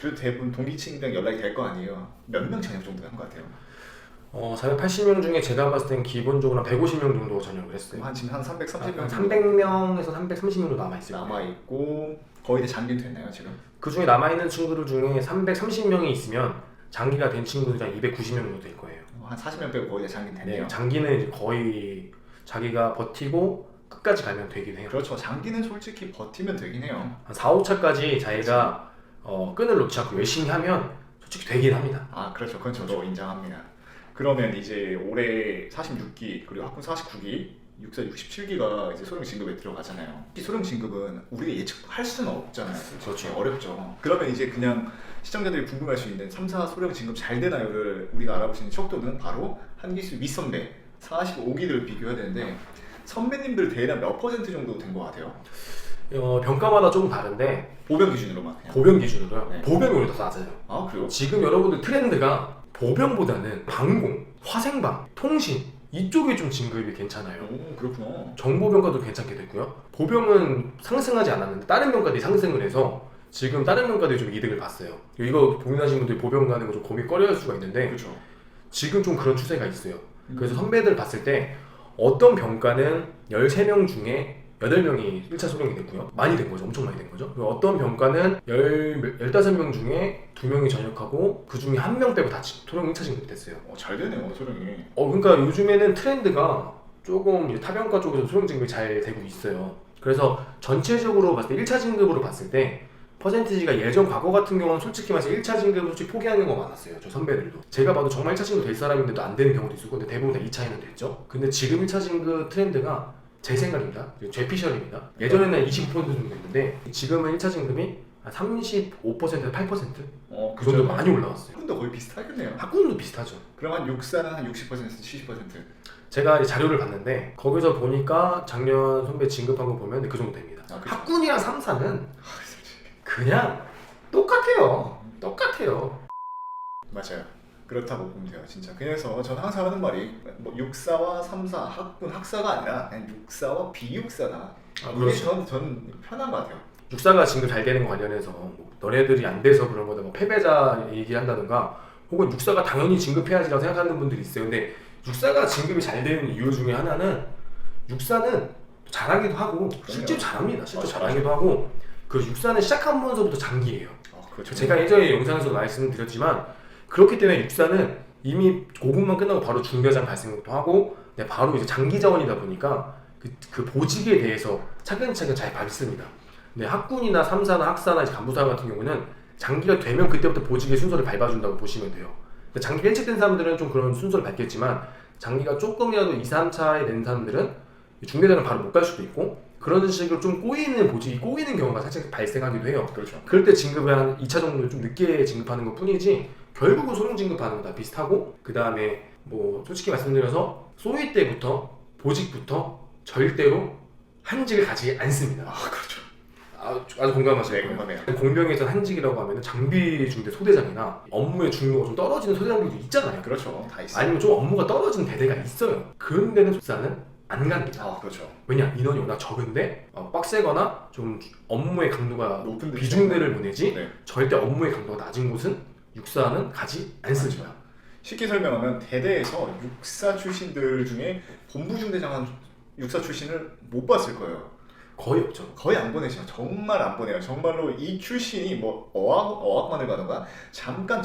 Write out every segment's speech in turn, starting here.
그래도 대부분 동기층이랑 연락이 될 거 아니에요. 몇 명 전역 정도 한 것 같아요. 480명 중에 제가 봤을 땐 기본적으로 한 150명 정도 전역을 했어요. 지금 한 330명 300명에서 330명 정도 남아있어요. 남아있고 거의 다 장기 됐나요 지금? 그 중에 남아있는 친구들 중에 330명이 있으면 장기가 된 친구들이 한 290명 정도 될 거예요. 한 40명 빼고 거의 다 장기 됐네요. 네, 장기는 이제 거의 자기가 버티고 끝까지 가면 되긴 해요. 그렇죠. 장기는 솔직히 버티면 되긴 해요. 한 4, 5차까지 자기가 끈을 놓지 않고 열심히 하면 솔직히 되긴 합니다. 아 그렇죠. 그건 저도 인정합니다. 그러면 이제 올해 46기 그리고 학군 49기 육사 67기가 이제 소령 진급에 들어가잖아요. 이 소령 진급은 우리가 예측할 수는 없잖아요. 그렇죠. 어렵죠. 그러면 이제 그냥 시청자들이 궁금할 수 있는 3, 4 소령 진급 잘 되나요를 우리가 알아볼 수 있는 척도는 바로 한기수 윗선배 45기들을 비교해야 되는데 선배님들 대략 몇 퍼센트 정도 된 것 같아요? 병가마다 조금 다른데 보병 기준으로만 그냥. 보병 기준으로요. 네. 보병이 오히려 더 낮아요. 아 그래요? 지금 여러분들 트렌드가 보병보다는 방공, 화생방, 통신 이쪽이 좀 진급이 괜찮아요. 오 그렇구나. 정보병가도 괜찮게 됐고요. 보병은 상승하지 않았는데 다른 병가들이 상승을 해서 지금 다른 병가들이 좀 이득을 봤어요. 이거 고민하시는 분들이 보병 가는 거 좀 고민 꺼려할 수가 있는데 그렇죠. 지금 좀 그런 추세가 있어요. 그래서 선배들 봤을 때 어떤 병가는 13명 중에 8명이 1차 소령이 됐고요. 많이 된 거죠. 엄청 많이 된 거죠. 그리고 어떤 병가는 15명 중에 2명이 전역하고 그 중에 1명 빼고 다 소령 1차 진급이 됐어요. 잘 되네요 소령이. 그러니까 요즘에는 트렌드가 조금 이제 타병가 쪽에서 소령 진급이 잘 되고 있어요. 그래서 전체적으로 봤을 때 1차 진급으로 봤을 때 퍼센티지가 예전 과거 같은 경우는 솔직히 말해서 1차 진급을 솔직히 포기하는 경우가 많았어요. 저 선배들도. 제가 봐도 정말 1차 진급 될 사람인데도 안 되는 경우도 있었고 근데 대부분 다 2차에는 됐죠. 근데 지금 1차 진급 트렌드가 제 생각입니다. 제 피셜입니다. 예전에는 25% 정도 됐는데 지금은 1차 진급이 한 35%에서 8%? 그 정도 많이 올라왔어요. 학군도 거의 비슷하겠네요. 학군도 비슷하죠. 그럼 한 육사는 한 60%, 70%? 제가 이제 자료를 봤는데 거기서 보니까 작년 선배 진급한 거 보면 그 정도 됩니다. 학군이랑 3사는 그냥 똑같아요. 맞아요. 그렇다고 보면 돼요 진짜. 그래서 저는 항상 하는 말이 뭐 육사와 3사 학군 학사가 아니라 그냥 육사와 비육사다. 이게 그렇죠. 저는 편한 것 같아요. 육사가 진급 잘 되는 거 관련해서 뭐 너네들이 안 돼서 그런 거다 뭐 패배자 얘기한다든가 혹은 육사가 당연히 진급해야지라고 생각하는 분들이 있어요. 근데 육사가 진급이 잘 되는 이유 중에 하나는 육사는 잘하기도 하고 실제로 잘합니다. 실제로 잘하기도 하고 그 육사는 시작하면서부터 장기예요. 그렇죠. 제가 예전에 영상에서 말씀드렸지만 그렇기 때문에 육사는 이미 고군만 끝나고 바로 중대장 발생도 하고 바로 이제 장기 자원이다 보니까 그 보직에 대해서 차근차근 잘 밟습니다. 근데 학군이나 3사나 학사나 간부사 같은 경우는 장기가 되면 그때부터 보직의 순서를 밟아준다고 보시면 돼요. 장기가 일찍 된 사람들은 좀 그런 순서를 밟겠지만 장기가 조금이라도 2, 3차에 된 사람들은 중대장을 바로 못 갈 수도 있고 그런 식으로 좀 보직이 꼬이는 경우가 살짝 발생하기도 해요. 그렇죠. 그럴 때 진급을 한 2차 정도를 좀 늦게 진급하는 것 뿐이지 결국은 소령 진급하는 거 다 비슷하고 그 다음에 뭐 솔직히 말씀드려서 소위 때부터 보직부터 절대로 한직을 가지지 않습니다. 그렇죠. 아주 공감하시네요. 공감해요. 공병에서 한직이라고 하면 장비 중대 소대장이나 업무의 중요가 좀 떨어지는 소대장들도 있잖아요. 그렇죠. 다 있어요. 아니면 좀 업무가 떨어진 대대가 있어요. 그런 데는 속사는 안 갑니다. 그렇죠. 왜냐? 인원이 워낙 적은데 빡세거나 좀 업무의 강도가 높은 데 비중대를 보내지 네. 절대 업무의 강도가 낮은 곳은 육사는 가지 않습니다. 쉽게 설명하면 대대에서 육사 출신들 중에 본부 중대장한 육사 출신을 못 봤을 거예요. 거의 없죠. 거의 안 보내죠. 정말 안 보내요. 정말로 이 출신이 뭐 어학만을 가던가 잠깐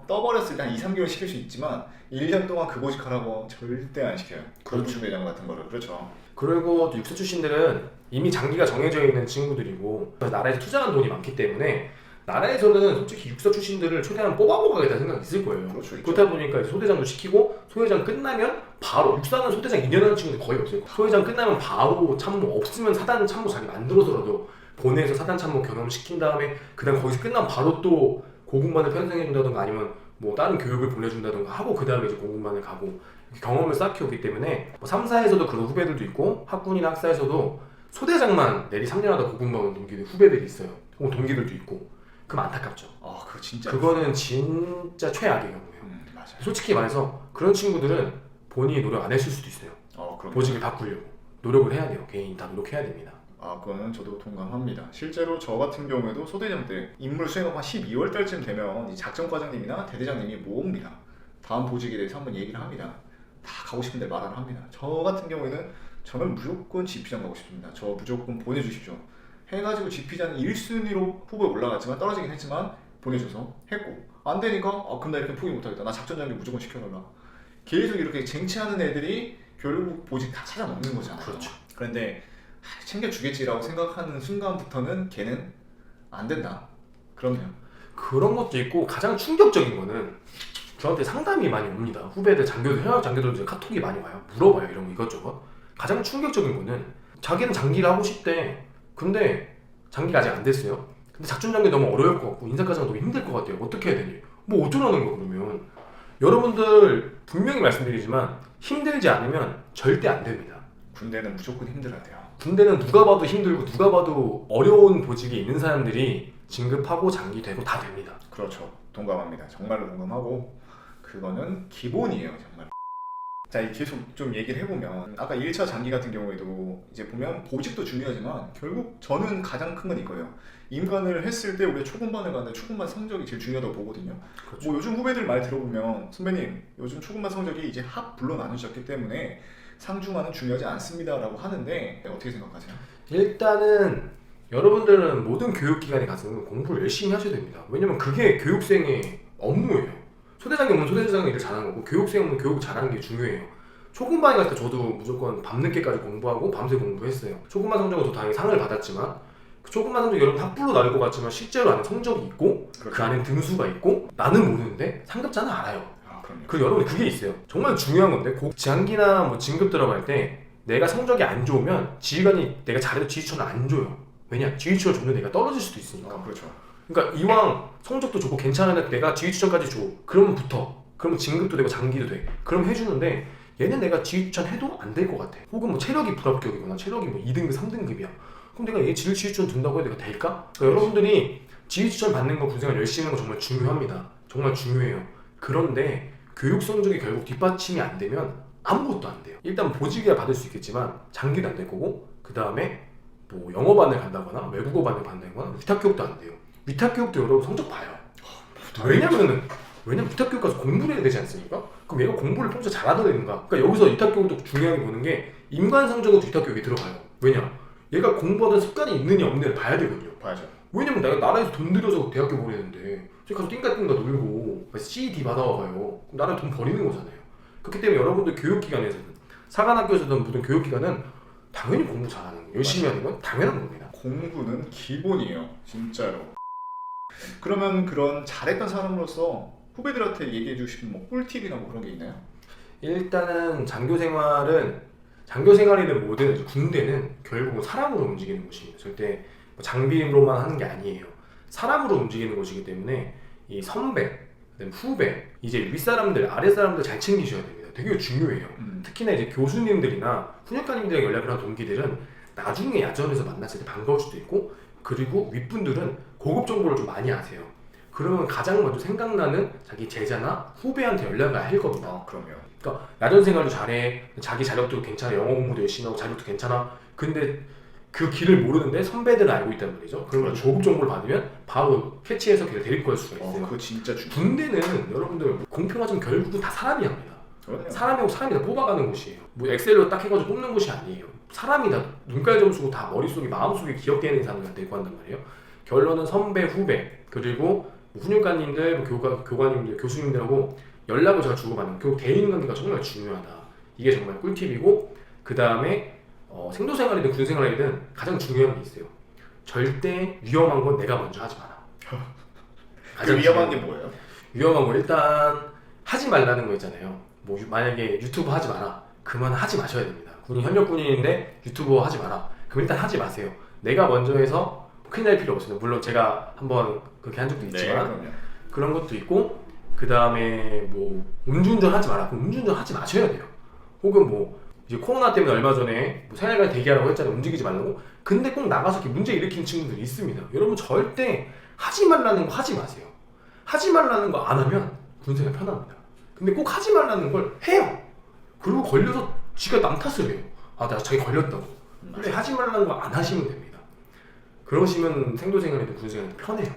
떠버렸을 때 한 2, 3개월 시킬 수 있지만 1년 동안 그 보직하라고 절대 안 시켜요. 본부 중대장 같은 거를. 그렇죠. 그리고 또 육사 출신들은 이미 장기가 정해져 있는 친구들이고 나라에서 투자한 돈이 많기 때문에 나라에서는 솔직히 육사 출신들을 최대한 뽑아먹어야겠다는 생각이 있을 거예요. 그렇죠, 그렇다 보니까 소대장도 시키고 소대장 끝나면 바로 육사는 소대장 2년 하는 친구들 거의 없어요. 소대장 끝나면 바로 참모 없으면 사단 참모 자기 만들어서라도 보내서 사단 참모 경험시킨 다음에 그다음 거기서 끝나면 바로 또 고군반을 편성해준다던가 아니면 뭐 다른 교육을 보내준다던가 하고 그 다음에 이제 고군반을 가고 경험을 쌓게 오기 때문에 뭐 3사에서도 그런 후배들도 있고 학군이나 학사에서도 소대장만 내리 3년 하다 고군반 온 동기들 후배들이 있어요. 혹은 동기들도 있고 그럼 안타깝죠. 그거 진짜. 그거는 진짜 최악의 경우예요. 맞아요. 솔직히 말해서 그런 친구들은 본인이 노력 안 했을 수도 있어요. 그럼. 보직을 바꾸려고 노력을 해야 돼요. 개인이 다 노력해야 됩니다. 그거는 저도 동감합니다. 실제로 저 같은 경우에도 소대장 때 임무 수행하고 한 12월 달쯤 되면 이 작전과장님이나 대대장님이 모읍니다. 다음 보직에 대해서 한번 얘기를 합니다. 다 가고 싶은 데 말을 합니다. 저 같은 경우에는 저는 무조건 지피장 가고 싶습니다. 저 무조건 보내주십시오. 해가지고 지피장 1순위로 후보에 올라갔지만 떨어지긴 했지만 보내줘서 했고 안 되니까 그럼 나 이렇게 포기 못하겠다. 나 작전장비 무조건 시켜달라. 계속 이렇게 쟁취하는 애들이 결국 보직 다 찾아 먹는 거잖아요. 그렇죠. 그런데 챙겨주겠지라고 생각하는 순간부터는 걔는 안 된다. 그럼요. 그런 것도 있고 가장 충격적인 거는 저한테 상담이 많이 옵니다. 후배들, 장교들, 현역 장교들 이제 카톡이 많이 와요. 물어봐요. 이런 거 이것저것. 가장 충격적인 거는 자기는 장기를 하고 싶대. 근데 장기가 아직 안 됐어요. 근데 작전 장기 너무 어려울 것 같고 인사과정 너무 힘들 것 같아요. 어떻게 해야 되니? 뭐 어쩌라는 거 그러면. 여러분들 분명히 말씀드리지만 힘들지 않으면 절대 안 됩니다. 군대는 무조건 힘들어야 돼요. 군대는 누가 봐도 힘들고 누가 봐도 어려운 보직에 있는 사람들이 진급하고 장기되고 다 됩니다. 그렇죠. 동감합니다. 정말로 동감하고 그거는 기본이에요. 정말. 자, 계속 좀 얘기를 해보면 아까 1차 장기 같은 경우에도 이제 보면 보직도 중요하지만 결국 저는 가장 큰 건 이거예요. 임관을 했을 때 우리가 초급반을 가는데 초급반 성적이 제일 중요하다고 보거든요. 그렇죠. 뭐 요즘 후배들 말 들어보면 선배님 요즘 초급반 성적이 이제 합 나누셨기 때문에 상중하는 중요하지 않습니다라고 하는데 어떻게 생각하세요? 일단은 여러분들은 모든 교육기관에 가서 공부를 열심히 하셔야 됩니다. 왜냐면 그게 교육생의 업무예요. 소대장이 오면 소대장이 일을 잘하는 거고 교육생 오면 교육 잘하는 게 중요해요. 초급반에 갔을 때 저도 무조건 밤늦게까지 공부하고 밤새 공부했어요. 초급반 성적은 저 당연히 상을 받았지만 그 초급반 성적이 여러분 합불로 나올 것 같지만 실제로 안에 성적이 있고 그렇죠. 그 안에 등수가 있고 나는 모르는데 상급자는 알아요. 그럼요. 그리고 여러분 그게 있어요. 정말 중요한 건데 장기나 뭐 진급 들어갈 때 내가 성적이 안 좋으면 지휘관이 내가 잘해도 지휘처는 안 줘요. 왜냐? 지휘처를 줬는데 내가 떨어질 수도 있으니까. 그렇죠. 그러니까 이왕 성적도 좋고 괜찮은데 내가 지휘추천까지 줘. 그러면 붙어. 그러면 진급도 되고 장기도 돼. 그럼 해주는데 얘는 내가 지휘추천 해도 안 될 것 같아. 혹은 뭐 체력이 불합격이거나 체력이 뭐 2등급, 3등급이야. 그럼 내가 얘 지휘추천 둔다고 해도 내가 될까? 그러니까 여러분들이 지휘추천 받는 거 군생활 열심히 하는 거 정말 중요합니다. 정말 중요해요. 그런데 교육 성적이 결국 뒷받침이 안 되면 아무것도 안 돼요. 일단 보직이야 받을 수 있겠지만 장기도 안 될 거고 그 다음에 뭐 영어반을 간다거나 외국어반을 간다거나 위탁교육도 안 돼요. 위탁교육도 여러분 성적 봐요. 왜냐면 위탁교육 가서 공부를 해야 되지 않습니까? 그럼 얘가 공부를 평소에 잘하더라든가. 그러니까 여기서 위탁교육도 중요하게 보는 게 인간 성적은 위탁교육에 들어가요. 왜냐? 얘가 공부하던 습관이 있느냐 없느냐를 봐야 되거든요. 봐야죠. 왜냐면 내가 나라에서 돈 들여서 대학교 보내는데 저기 가서 띵가띵가 놀고 CD 받아와봐요. 그럼 나라에 돈 버리는 거잖아요. 그렇기 때문에 여러분들 교육기관에서는 사관학교에서든 모든 교육기관은 당연히 공부 잘하는 거, 열심히 하는 건 당연한 겁니다. 공부는 기본이에요. 진짜로. 그러면 그런 잘했던 사람으로서 후배들한테 얘기해 주고 싶은 뭐 꿀팁이나 뭐 그런 게 있나요? 일단은 장교 생활이든 뭐든 이제 군대는 결국은 사람으로 움직이는 곳이에요. 절대 뭐 장비로만 하는 게 아니에요. 사람으로 움직이는 곳이기 때문에 이 선배, 그다음에 후배, 이제 윗사람들, 아랫사람들 잘 챙기셔야 됩니다. 되게 중요해요. 특히나 이제 교수님들이나 훈육관님들이랑 연락을 한 동기들은 나중에 야전에서 만났을 때 반가울 수도 있고 그리고 윗분들은 고급 정보를 좀 많이 아세요. 그러면 가장 먼저 생각나는 자기 제자나 후배한테 연락을 할 겁니다. 그럼요. 그러니까 야전 생활도 잘해, 자기 자력도 괜찮아, 영어 공부도 열심히 하고 자력도 괜찮아. 근데 그 길을 모르는데 선배들은 알고 있단 말이죠. 그러면 그렇죠. 고급 정보를 받으면 바로 캐치해서 걔를 데리고 갈 수가 있어요. 그거 진짜 중요해요. 군대는 여러분들 공평하지만 결국은 다 사람이 합니다. 그럼요. 사람이 다 뽑아가는 곳이에요. 뭐 엑셀로 딱 해가지고 뽑는 곳이 아니에요. 사람이 다 눈깔 점수고 다 머릿속에 마음속에 기억되는 사람들 데리고 한단 말이에요. 결론은 선배, 후배 그리고 훈육관님들, 교관님들, 교수님들하고 연락을 잘 주고받는 교육 대인관계가 정말 중요하다. 이게 정말 꿀팁이고 그 다음에 생도생활이든 군생활이든 가장 중요한 게 있어요. 절대 위험한 건 내가 먼저 하지 마라. 그 위험한 게 뭐예요? 위험한 거 일단 하지 말라는 거 있잖아요. 뭐 만약에 유튜브 하지 마라. 그러면 하지 마셔야 됩니다. 군인 현역 군인인데 유튜브 하지 마라. 그럼 일단 하지 마세요. 내가 먼저 해서 큰일 날 필요 없어요. 물론 제가 한번 그렇게 한 적도 있지만 네, 그런 것도 있고 그 다음에 뭐 음주운전 하지 마라. 그럼 음주운전 하지 마셔야 돼요. 혹은 뭐 이제 코로나 때문에 얼마 전에 뭐 생활관 대기하라고 했잖아요. 움직이지 말라고. 근데 꼭 나가서 이렇게 문제 일으키는 친구들이 있습니다. 여러분 절대 하지 말라는 거 하지 마세요. 하지 말라는 거 안 하면 군생활 편합니다. 근데 꼭 하지 말라는 걸 해요. 그리고 걸려서 지가 남 탓을 해요. 아, 나 자기 걸렸다고. 근데 하지 말라는 거 안 하시면 됩니다. 그러시면 생도생활이든 군생활이든 편해요.